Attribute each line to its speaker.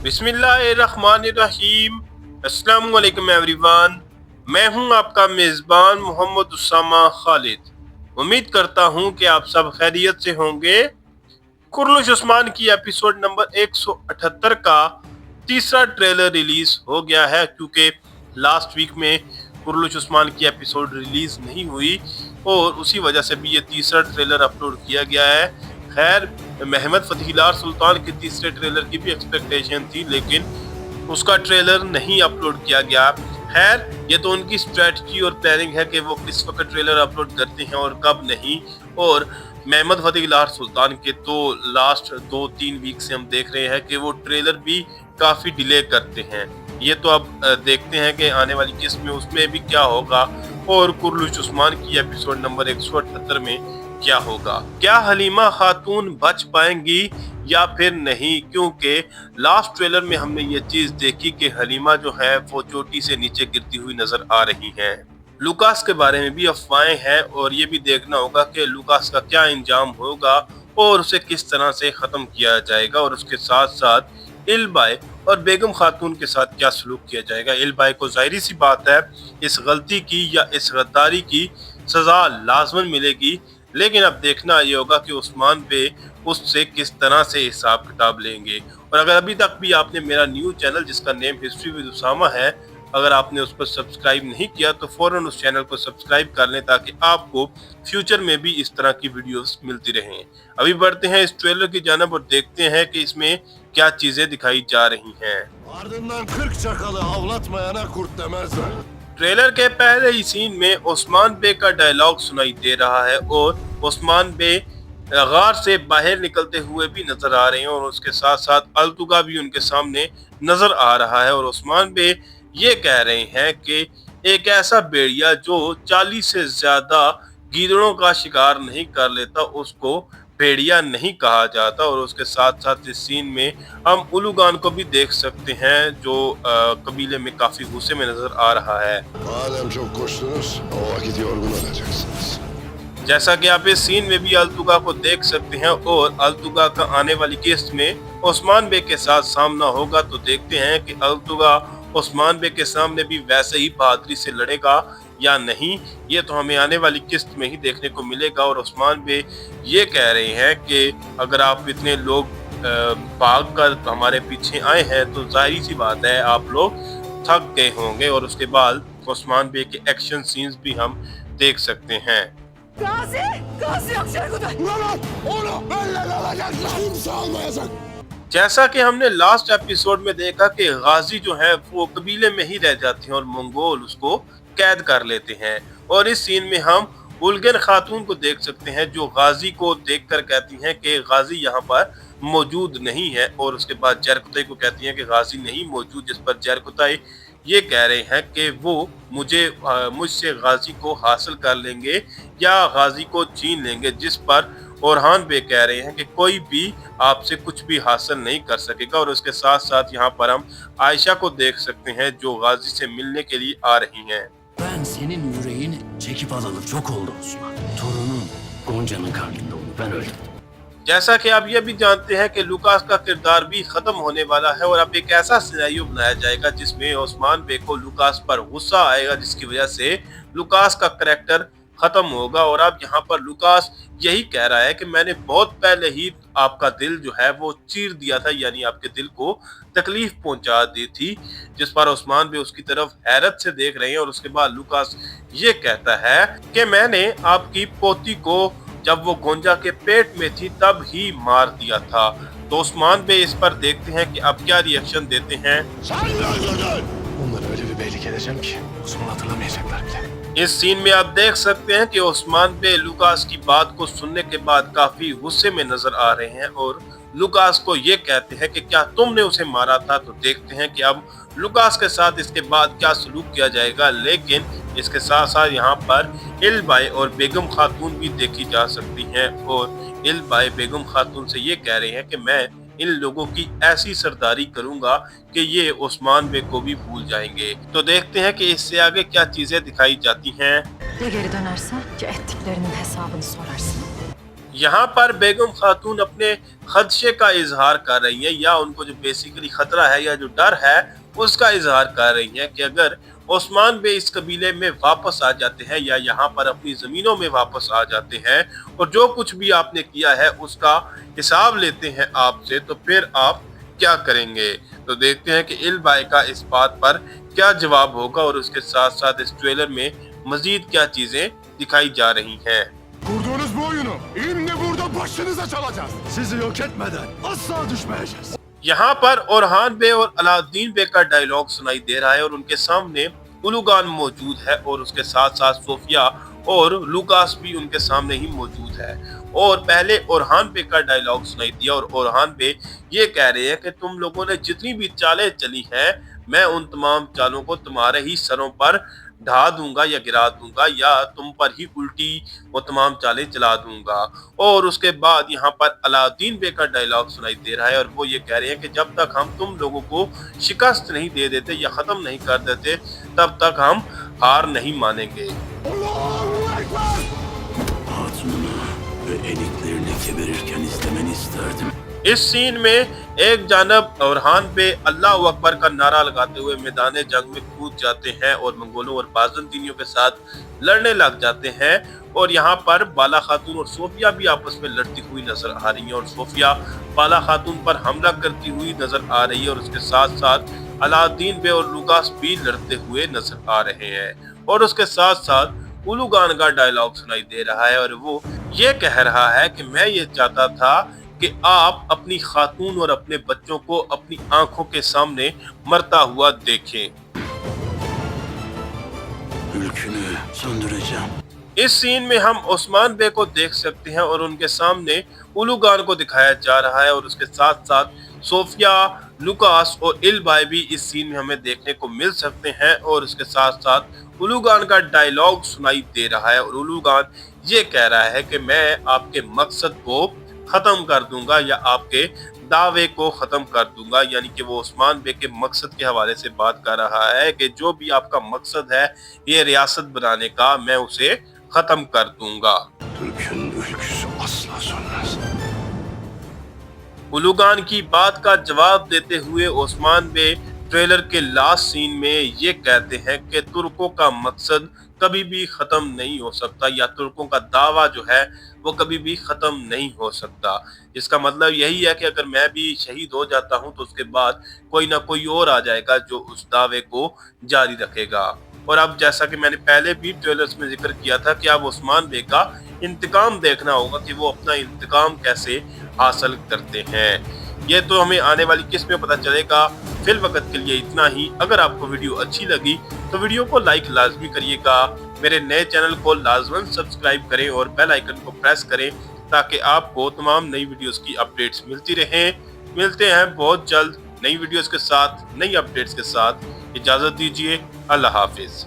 Speaker 1: बिस्मिल्लाहिर्रहमानिर्रहीम। अस्सलाम वालेकुम एवरीवन। मैं हूं आपका मेज़बान मोहम्मद उसामा खालिद। उम्मीद करता हूं कि आप सब खैरियत से होंगे। कुर्रुश उस्मान की एपिसोड नंबर 178 का तीसरा ट्रेलर रिलीज हो गया है, क्योंकि लास्ट वीक में कुर्रुश उस्मान की एपिसोड रिलीज नहीं हुई और उसी वजह से भी ये तीसरा ट्रेलर अपलोड किया गया है। खैर, महमद फ़तीह सुल्तान के तीसरे ट्रेलर की भी एक्सपेक्टेशन थी, लेकिन उसका ट्रेलर नहीं अपलोड किया गया। खैर, ये तो उनकी स्ट्रेटजी और प्लानिंग है कि वो किस वक्त ट्रेलर अपलोड करते हैं और कब नहीं। और महमद फ़तीह सुल्तान के तो लास्ट 2-3 वीक से हम देख रहे हैं कि वो ट्रेलर भी काफ़ी डिले करते हैं। ये तो अब देखते हैं कि आने वाली किस्त में उसमें भी क्या होगा और कुर्रुश उस्मान की एपिसोड नंबर 178 में क्या होगा। क्या हलीमा खातून बच पाएंगी या फिर नहीं, क्योंकि लास्ट ट्रेलर में हमने ये चीज देखी कि हलीमा जो है वो चोटी से नीचे गिरती हुई नजर आ रही हैं। लुकास के बारे में भी अफवाहें हैं और ये भी देखना होगा कि लुकास का क्या इंजाम होगा और उसे किस तरह से खत्म किया जाएगा, और उसके साथ साथ इल्बाई और बेगम खातून के साथ क्या सलूक किया जाएगा। इल्बाई को जाहिर सी बात है इस गलती की या इस गद्दारी की सजा लाजमन मिलेगी, लेकिन अब देखना ये होगा कि उस्मान पे उससे किस तरह से हिसाब किताब लेंगे। और अगर अभी तक भी आपने मेरा न्यू चैनल जिसका नेम हिस्ट्री विद उसामा है, अगर आपने उस पर सब्सक्राइब नहीं किया तो फौरन उस चैनल को सब्सक्राइब कर लें, ताकि आपको फ्यूचर में भी इस तरह की वीडियोस मिलती रहें। अभी बढ़ते हैं इस ट्रेलर की जानब और देखते हैं कि इसमें क्या चीजें दिखाई जा रही हैं। ट्रेलर के पहले ही सीन में उस्मान बे का डायलॉग सुनाई दे रहा है और उस्मान बे गार से बाहर निकलते हुए भी नजर आ रहे हैं और उसके साथ साथ अलतुगा भी उनके सामने नजर आ रहा है। और उस्मान बे ये कह रहे हैं कि एक ऐसा भेड़िया जो 40 से ज्यादा गीदड़ों का शिकार नहीं कर लेता उसको भेड़िया नहीं कहा जाता। और उसके साथ साथ इस सीन में हम उलूगान को भी देख सकते हैं जो कबीले में काफी गुस्से में नजर आ रहा है। जैसा कि आप इस सीन में भी अलतुगा को देख सकते हैं और अलतुगा का आने वाली किस्त में उस्मान बे के साथ सामना होगा, तो देखते हैं कि अलतुगा उस्मान बे के सामने भी वैसे ही बहादुरी से लड़ेगा या नहीं। ये तो हमें आने वाली किस्त में ही देखने को मिलेगा। और उस्मान बे ये कह रहे हैं कि अगर आप इतने लोग भाग कर हमारे पीछे आए हैं तो जाहिर सी बात है आप लोग थक गए होंगे। और उसके बाद उस्मान बे के एक्शन सीन्स भी हम देख सकते हैं। जैसा कि हमने लास्ट एपिसोड में देखा कि गाजी जो है वो कबीले में ही रह जाते हैं और मंगोल उसको कैद कर लेते हैं। और इस सीन में हम उलगन खातून को देख सकते हैं जो गाजी को देखकर कहती हैं कि गाजी यहाँ पर मौजूद नहीं है। और उसके बाद जरकुताई को कहती हैं कि गाजी नहीं मौजूद, जिस पर जरकुताई ये कह रहे हैं कि वो मुझसे गाजी को हासिल कर लेंगे या गाजी को छीन लेंगे, जिस पर ओरहान बे कह रहे हैं कि कोई भी आपसे कुछ भी हासिल नहीं कर सकेगा। और उसके साथ साथ यहाँ पर हम आयशा को देख सकते हैं जो गाजी से मिलने के लिए आ रही हैं।
Speaker 2: Ben senin yüreğini çekip alalı çok oldu Osman. Torunun Gonca'nın karnında onu ben öldürdüm.
Speaker 1: जैसा कि आप ये भी जानते हैं कि लुकास का किरदार भी खत्म होने वाला है और अब एक ऐसा सिनेरियो बनाया जाएगा जिसमें उस्मान बे को लुकास पर गुस्सा आएगा, जिसकी वजह से लुकास का करैक्टर खत्म होगा। और अब यहाँ पर लुकास यही कह रहा है कि मैंने बहुत पहले ही आपका दिल जो है वो चीर दिया था, यानी आपके दिल को तकलीफ पहुंचा दी थी, जिस पर उस्मान भी उसकी तरफ हैरत से देख रहे हैं। और उसके बाद लुकास ये कहता है कि मैंने आपकी पोती को जब वो गोंजा के पेट में थी तब ही मार दिया था। तो उस्मान बे इस पर देखते हैं कि अब क्या रिएक्शन देते हैं। इस सीन में आप देख सकते हैं कि उस्मान बे लुकास की बात को सुनने के बाद काफी गुस्से में नजर आ रहे हैं और लुकास को ये कहते हैं कि क्या तुमने उसे मारा था। तो देखते हैं कि अब लुकास के साथ इसके बाद क्या सलूक किया जाएगा। लेकिन इसके साथ साथ यहाँ पर इल्बाई और बेगम खातून भी देखी जा सकती हैं और इल्बाई बेगम खातून से ये कह रहे हैं कि मैं इन लोगों की ऐसी सरदारी करूंगा कि ये उस्मान बे को भी भूल जाएंगे। तो देखते हैं कि इससे आगे क्या चीजें दिखाई जाती हैं। यहाँ पर बेगम खातून अपने खदशे का इजहार कर रही है, या उनको जो बेसिकली खतरा है या जो डर है उसका इजहार कर रही है कि अगर ओस्मान बे इस कबीले में वापस आ जाते हैं या यहाँ पर अपनी जमीनों में वापस आ जाते हैं और जो कुछ भी आपने किया है उसका हिसाब लेते हैं आपसे, तो फिर आप क्या करेंगे। तो देखते हैं कि इल बाई का इस बात पर क्या जवाब होगा और उसके साथ साथ इस ट्रेलर में मजीद क्या चीजें दिखाई जा रही हैं।
Speaker 3: Kurduğunuz bu oyunu şimdi burada başınıza çalacağız. Sizi yok etmeden asla düşmeyeceğiz.
Speaker 1: यहाँ पर ओरहान बे और अलाउद्दीन बे का डायलॉग सुनाई दे रहा है और उनके सामने उलुगान मौजूद है और उसके साथ साथ सोफिया और लुकास भी उनके सामने ही मौजूद है। और पहले ओरहान बे का डायलॉग सुनाई दिया और ओरहान बे ये कह रहे हैं कि तुम लोगों ने जितनी भी चालें चली हैं मैं उन तमाम चालों को तुम्हारे ही सरों पर ढा दूंगा या गिरा दूंगा या तुम पर ही उल्टी वो तमाम चालें चला दूंगा। और उसके बाद यहाँ पर अलाउद्दीन बे का डायलॉग सुनाई दे रहा है और वो ये कह रहे हैं कि जब तक हम तुम लोगों को शिकस्त नहीं दे देते या खत्म नहीं कर देते तब तक हम हार नहीं मानेंगे।
Speaker 3: Allahu Ekber!
Speaker 2: Hatununu ve eniklerini keberirken izlemeni isterdim.
Speaker 1: इस सीन में एक जानब ओरहान बे अल्लाह अकबर का नारा लगाते हुए मैदान जंग में कूद जाते हैं और मंगोलों और बाज़ंतीनियों के साथ लड़ने लग जाते हैं और यहाँ पर बाला खातून और सोफिया भी आपस में लड़ती हुई नजर आ रही है और सोफिया बाला खातून पर हमला करती हुई नजर आ रही है और उसके साथ साथ अलाउद्दीन बे और लुकास भी लड़ते हुए नजर आ रहे हैं। और उसके साथ साथ उलुगान का डायलॉग सुनाई दे रहा है और वो ये कह रहा है कि मैं ये चाहता था कि आप अपनी खातून और अपने बच्चों को अपनी आंखों के सामने मरता हुआ देखें।
Speaker 2: Ülkünü söndüreceğim.
Speaker 1: इस सीन में हम ओस्मान बे को देख सकते हैं और उनके सामने उलुगान को दिखाया जा रहा है और उसके साथ साथ सोफिया, लुकास और इल बाई भी इस सीन में हमें देखने को मिल सकते हैं और उसके साथ साथ उलुगान का डायलॉग सुनाई दे रहा है और उलुगान ये कह रहा है कि मैं आपके मकसद को खत्म कर दूंगा या आपके दावे को खत्म कर दूंगा, यानी कि वो ओस्मान बे के मकसद के हवाले से बात कर रहा है कि जो भी आपका मकसद है ये रियासत बनाने का मैं उसे खत्म कर दूंगा।
Speaker 3: Türk'ün ülküsü asla sönmez.
Speaker 1: उलुगान की बात का जवाब देते हुए ओस्मान बे ट्रेलर के लास्ट सीन में ये कहते हैं कि तुर्कों का मकसद कभी भी खत्म नहीं हो सकता या तुर्कों का दावा जो है वो कभी भी खत्म नहीं हो सकता। इसका मतलब यही है कि अगर मैं भी शहीद हो जाता हूं तो उसके बाद कोई ना कोई और आ जाएगा जो उस दावे को जारी रखेगा। और अब जैसा कि मैंने पहले भी ट्रेलर्स में जिक्र किया था कि अब ओस्मान बे का इंतकाम देखना होगा कि वो अपना इंतकाम कैसे हासिल करते हैं। ये तो हमें आने वाली किस्त में पता चलेगा। फिल वक्त के लिए इतना ही। अगर आपको वीडियो अच्छी लगी तो वीडियो को लाइक लाजमी करिएगा, मेरे नए चैनल को लाजमन सब्सक्राइब करें और बेल आइकन को प्रेस करें ताकि आपको तमाम नई वीडियोस की अपडेट्स मिलती रहें। मिलते हैं बहुत जल्द नई वीडियोस के साथ, नई अपडेट्स के साथ। इजाजत दीजिए। अल्लाह हाफिज।